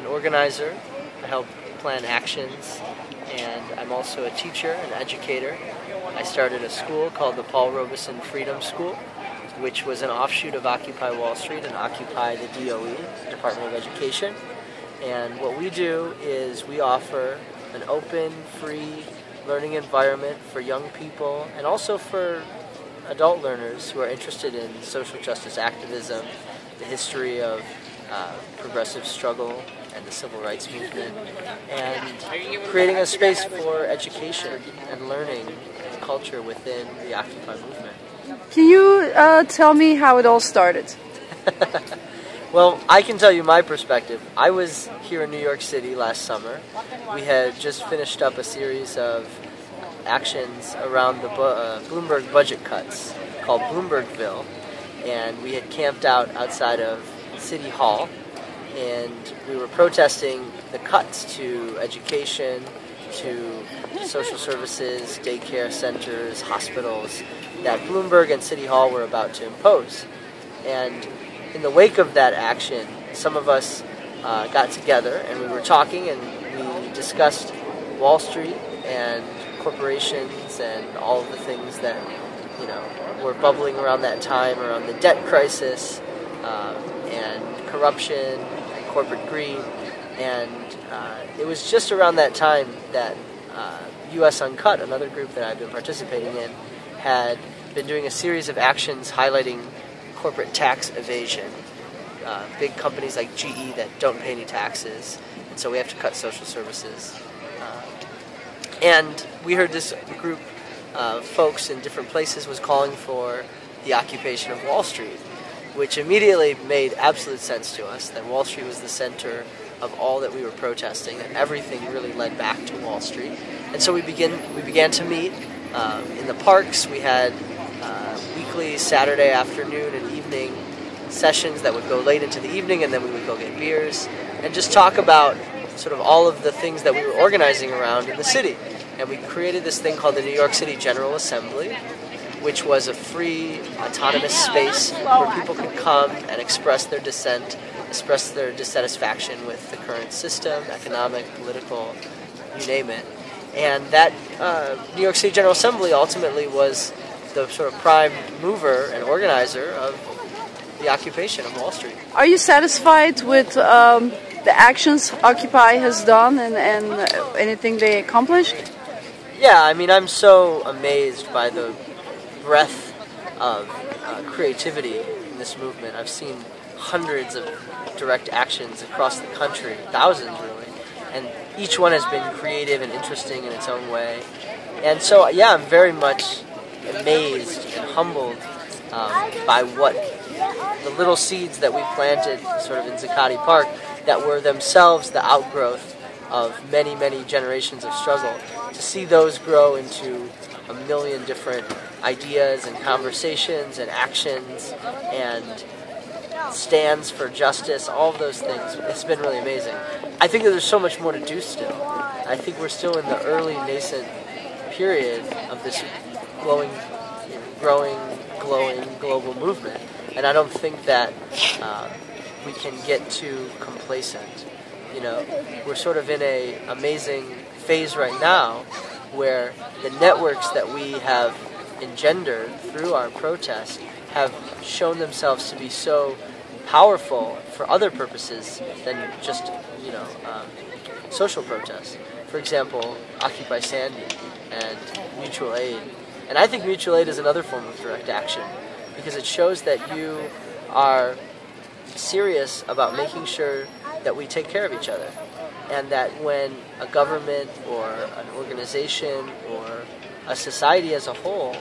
an organizer. I help plan actions, and I'm also a teacher, an educator. I started a school called the Paul Robeson Freedom School, which was an offshoot of Occupy Wall Street and Occupy the DOE, Department of Education. And what we do is we offer an open, free learning environment for young people and also for adult learners who are interested in social justice activism, the history of progressive struggle and the civil rights movement, and creating a space for education and learning and culture within the Occupy movement. Can you tell me how it all started? Well, I can tell you my perspective. I was here in New York City last summer. We had just finished up a series of actions around the Bloomberg budget cuts called Bloombergville, and we had camped outside of City Hall, and we were protesting the cuts to education, to social services, daycare centers, hospitals that Bloomberg and City Hall were about to impose. And in the wake of that action, some of us got together and we were talking and we discussed Wall Street and corporations and all of the things that were bubbling around that time, around the debt crisis and corruption and corporate greed. And it was just around that time that US Uncut, another group that I've been participating in, had been doing a series of actions highlighting corporate tax evasion. Big companies like GE that don't pay any taxes, and so we have to cut social services. And we heard this group of folks in different places was calling for the occupation of Wall Street, which immediately made absolute sense to us, that Wall Street was the center of all that we were protesting, and everything really led back to Wall Street. And so we began to meet in the parks. We had weekly Saturday afternoon and evening sessions that would go late into the evening, and then we would go get beers and just talk about sort of all of the things that we were organizing around in the city. And we created this thing called the New York City General Assembly, which was a free, autonomous space where people could come and express their dissent, express their dissatisfaction with the current system, economic, political, you name it. And that New York City General Assembly ultimately was the sort of prime mover and organizer of the occupation of Wall Street. Are you satisfied with the actions Occupy has done and anything they accomplished? Yeah, I mean, I'm so amazed by the breadth of creativity in this movement. I've seen hundreds of direct actions across the country, thousands really, and each one has been creative and interesting in its own way. And so, yeah, I'm very much amazed and humbled by what the little seeds that we planted sort of in Zuccotti Park that were themselves the outgrowth of many, many generations of struggle. To see those grow into a million different ideas and conversations and actions and stands for justice, all of those things, it's been really amazing. I think that there's so much more to do still. I think we're still in the early nascent period of this growing, glowing global movement. And I don't think that we can get too complacent. We're sort of in an amazing phase right now where the networks that we have engendered through our protests have shown themselves to be so powerful for other purposes than just, social protests. For example, Occupy Sandy and mutual aid. And I think mutual aid is another form of direct action because it shows that you are serious about making sure that we take care of each other, and that when a government or an organization or a society as a whole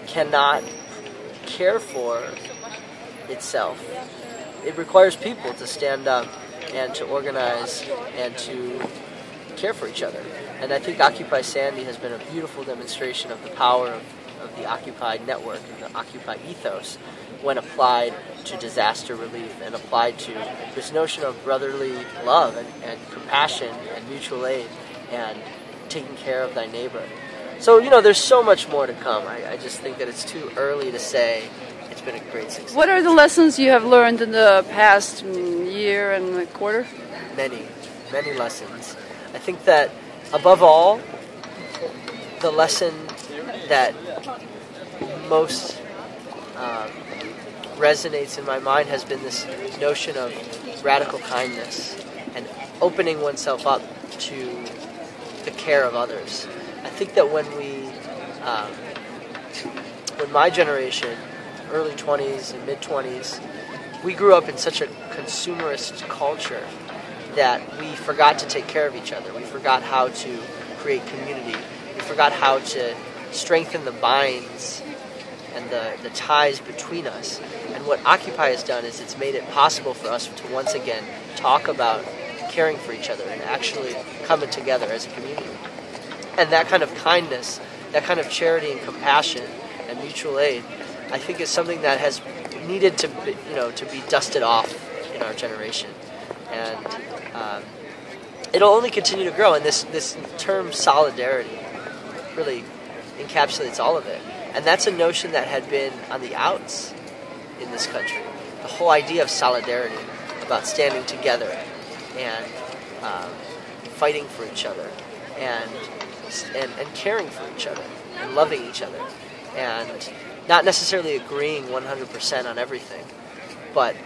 cannot care for itself, it requires people to stand up and to organize and to care for each other. And I think Occupy Sandy has been a beautiful demonstration of the power of the Occupy network and the Occupy ethos when applied to disaster relief and applied to this notion of brotherly love and compassion and mutual aid and taking care of thy neighbor. So, there's so much more to come. I just think that it's too early to say it's been a great success. What are the lessons you have learned in the past year and a quarter? Many lessons. I think that above all, the lesson that most resonates in my mind has been this notion of radical kindness and opening oneself up to the care of others. I think that when my generation, early 20s and mid 20s, we grew up in such a consumerist culture that we forgot to take care of each other. We forgot how to create community. We forgot how to strengthen the binds and the ties between us. And what Occupy has done is it's made it possible for us to once again talk about caring for each other and actually coming together as a community. And that kind of kindness, that kind of charity and compassion and mutual aid, I think is something that has needed to be dusted off in our generation. And it'll only continue to grow. And this term solidarity really encapsulates all of it. And that's a notion that had been on the outs in this country. The whole idea of solidarity, about standing together and fighting for each other and caring for each other and loving each other and not necessarily agreeing 100% on everything, but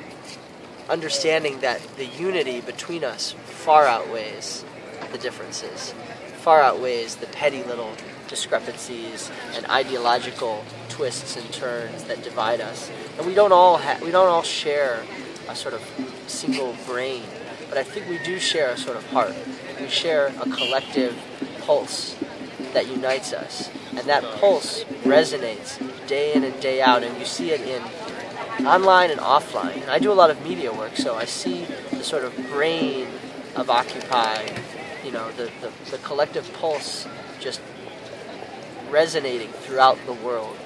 understanding that the unity between us far outweighs the differences, far outweighs the petty little discrepancies and ideological twists and turns that divide us. And we don't all share a sort of single brain, but I think we do share a sort of heart. We share a collective pulse that unites us, and that pulse resonates day in and day out, and you see it in online and offline. And I do a lot of media work, so I see the sort of brain of Occupy, the collective pulse just resonating throughout the world.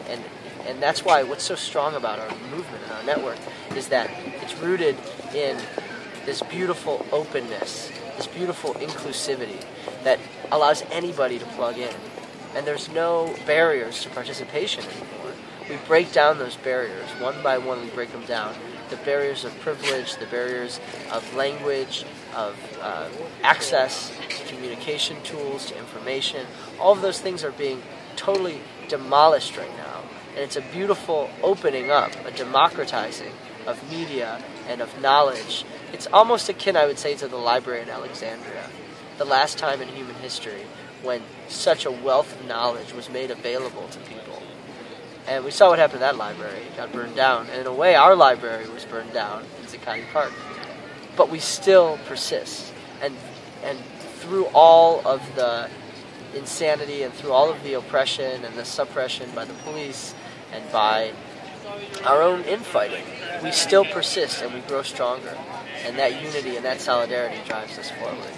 And that's why what's so strong about our movement and our network is that it's rooted in this beautiful openness, this beautiful inclusivity that allows anybody to plug in. And there's no barriers to participation anymore. We break down those barriers. One by one we break them down. The barriers of privilege, the barriers of language, of access to communication tools, to information. All of those things are being totally demolished right now. And it's a beautiful opening up, a democratizing of media and of knowledge. It's almost akin, I would say, to the library in Alexandria, the last time in human history when such a wealth of knowledge was made available to people. And we saw what happened to that library. It got burned down. And in a way, our library was burned down in Zuccotti Park. But we still persist. And through all of the insanity and through all of the oppression and the suppression by the police and by our own infighting, we still persist and we grow stronger. And that unity and that solidarity drives us forward.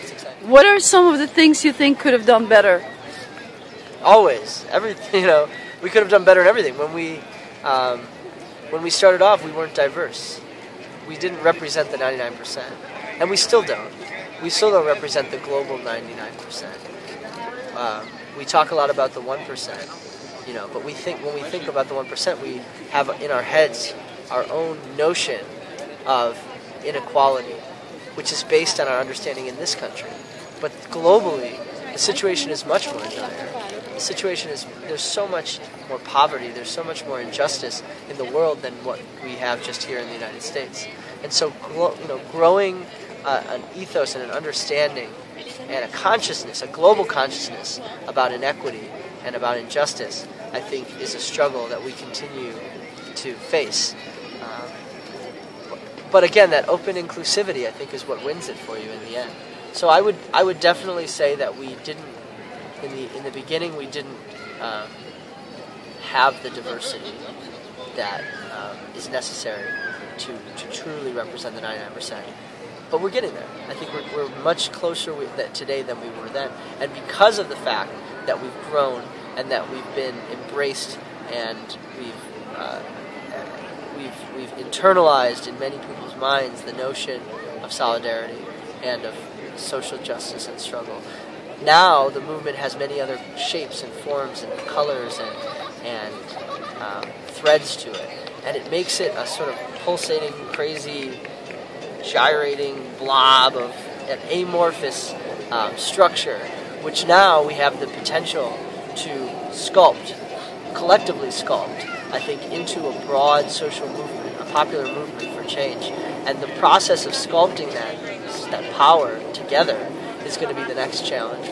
It's exciting. What are some of the things you think could have done better? Always. Everything, we could have done better in everything. When we started off, we weren't diverse. We didn't represent the 99%. And we still don't. We still don't represent the global 99%. We talk a lot about the 1%, but when we think about the 1%, we have in our heads our own notion of inequality, which is based on our understanding in this country. But globally, the situation is much more dire. The situation is, there's so much more poverty, there's so much more injustice in the world than what we have just here in the United States. And so, growing an ethos and an understanding and a consciousness, a global consciousness about inequity and about injustice, I think is a struggle that we continue to face. But again, that open inclusivity, I think, is what wins it for you in the end. So I would definitely say that we didn't, in the beginning, we didn't have the diversity that is necessary to truly represent the 99%. But we're getting there. I think we're much closer today than we were then. And because of the fact that we've grown and that we've been embraced and we've internalized in many people's minds the notion of solidarity and of social justice and struggle. Now the movement has many other shapes and forms and colors and and threads to it. And it makes it a sort of pulsating, crazy, gyrating blob of an amorphous structure, which now we have the potential to sculpt, collectively sculpt, I think, into a broad social movement, a popular movement for change. And the process of sculpting that power together is going to be the next challenge.